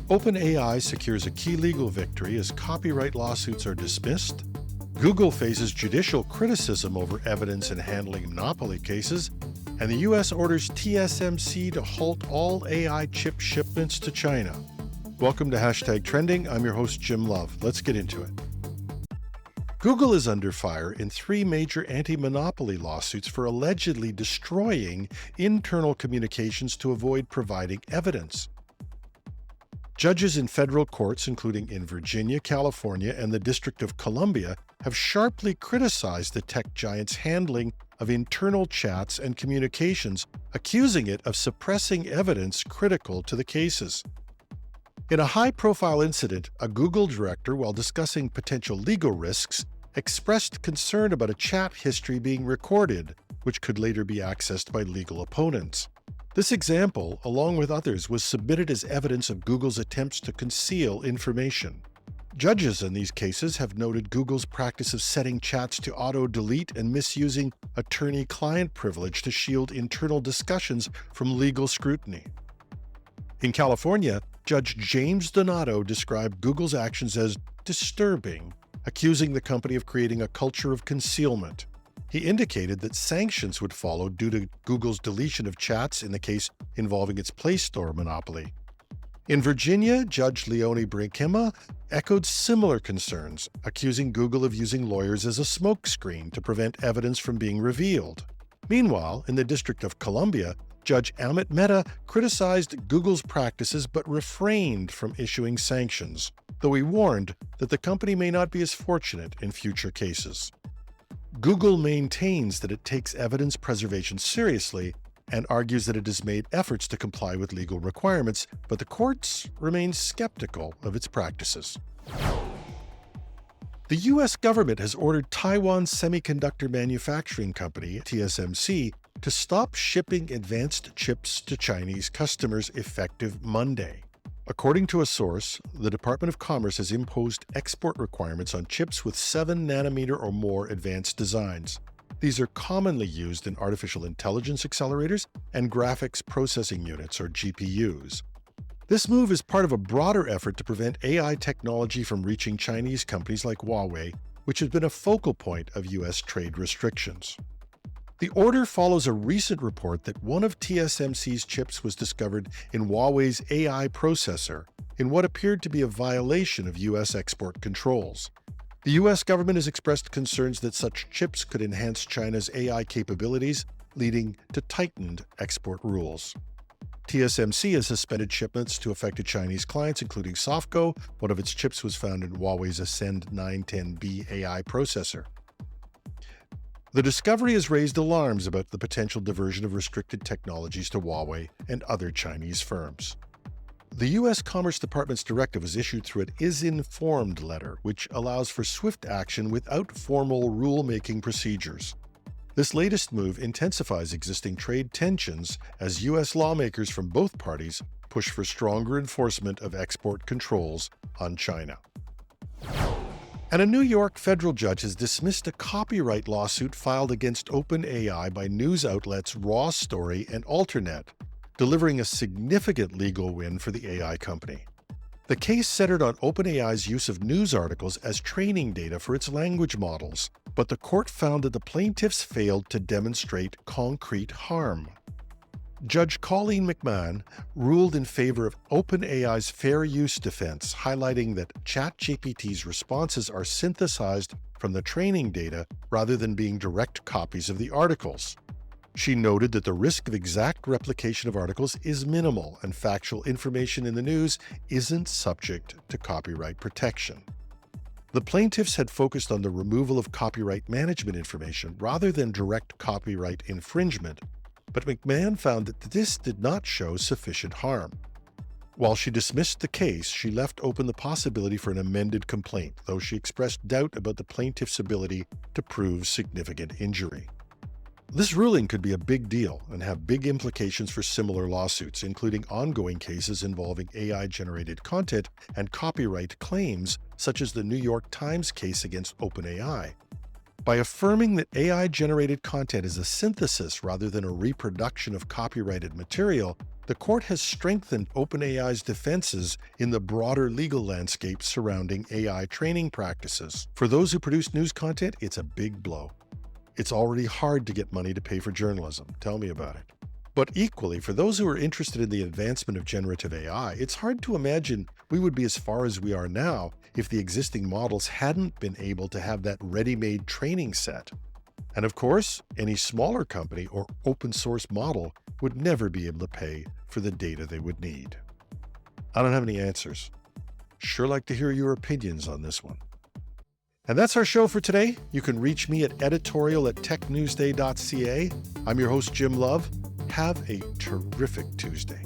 OpenAI secures a key legal victory as copyright lawsuits are dismissed. Google faces judicial criticism over evidence in handling monopoly cases. And the US orders TSMC to halt all AI chip shipments to China. Welcome to #Trending. I'm your host, Jim Love. Let's get into it. Google is under fire in 3 major anti-monopoly lawsuits for allegedly destroying internal communications to avoid providing evidence. Judges in federal courts, including in Virginia, California, and the District of Columbia, have sharply criticized the tech giant's handling of internal chats and communications, accusing it of suppressing evidence critical to the cases. In a high-profile incident, a Google director, while discussing potential legal risks, expressed concern about a chat history being recorded, which could later be accessed by legal opponents. This example, along with others, was submitted as evidence of Google's attempts to conceal information. Judges in these cases have noted Google's practice of setting chats to auto-delete and misusing attorney-client privilege to shield internal discussions from legal scrutiny. In California, Judge James Donato described Google's actions as disturbing, accusing the company of creating a culture of concealment. He indicated that sanctions would follow due to Google's deletion of chats in the case involving its Play Store monopoly. In Virginia, Judge Leonie Brinkema echoed similar concerns, accusing Google of using lawyers as a smokescreen to prevent evidence from being revealed. Meanwhile, in the District of Columbia, Judge Amit Mehta criticized Google's practices but refrained from issuing sanctions, though he warned that the company may not be as fortunate in future cases. Google maintains that it takes evidence preservation seriously and argues that it has made efforts to comply with legal requirements, but the courts remain skeptical of its practices. The U.S. government has ordered Taiwan's semiconductor manufacturing company, TSMC, to stop shipping advanced chips to Chinese customers effective Monday. According to a source, the Department of Commerce has imposed export requirements on chips with 7nm or more advanced designs. These are commonly used in artificial intelligence accelerators and graphics processing units, or GPUs. This move is part of a broader effort to prevent AI technology from reaching Chinese companies like Huawei, which has been a focal point of U.S. trade restrictions. The order follows a recent report that one of TSMC's chips was discovered in Huawei's AI processor, in what appeared to be a violation of U.S. export controls. The U.S. government has expressed concerns that such chips could enhance China's AI capabilities, leading to tightened export rules. TSMC has suspended shipments to affected Chinese clients, including Softco. One of its chips was found in Huawei's Ascend 910B AI processor. The discovery has raised alarms about the potential diversion of restricted technologies to Huawei and other Chinese firms. The U.S. Commerce Department's directive was issued through an is-informed letter, which allows for swift action without formal rule-making procedures. This latest move intensifies existing trade tensions as U.S. lawmakers from both parties push for stronger enforcement of export controls on China. And a New York federal judge has dismissed a copyright lawsuit filed against OpenAI by news outlets Raw Story and Alternet, delivering a significant legal win for the AI company. The case centered on OpenAI's use of news articles as training data for its language models, but the court found that the plaintiffs failed to demonstrate concrete harm. Judge Colleen McMahon ruled in favor of OpenAI's fair use defense, highlighting that ChatGPT's responses are synthesized from the training data rather than being direct copies of the articles. She noted that the risk of exact replication of articles is minimal and factual information in the news isn't subject to copyright protection. The plaintiffs had focused on the removal of copyright management information rather than direct copyright infringement, but McMahon found that this did not show sufficient harm. While she dismissed the case, she left open the possibility for an amended complaint, though she expressed doubt about the plaintiff's ability to prove significant injury. This ruling could be a big deal and have big implications for similar lawsuits, including ongoing cases involving AI-generated content and copyright claims, such as the New York Times case against OpenAI. By affirming that AI-generated content is a synthesis rather than a reproduction of copyrighted material, the court has strengthened OpenAI's defenses in the broader legal landscape surrounding AI training practices. For those who produce news content, it's a big blow. It's already hard to get money to pay for journalism. Tell me about it. But equally, for those who are interested in the advancement of generative AI, it's hard to imagine we would be as far as we are now if the existing models hadn't been able to have that ready-made training set. And of course, any smaller company or open source model would never be able to pay for the data they would need. I don't have any answers. Sure like to hear your opinions on this one. And that's our show for today. You can reach me at editorial@technewsday.ca. I'm your host, Jim Love. Have a terrific Tuesday.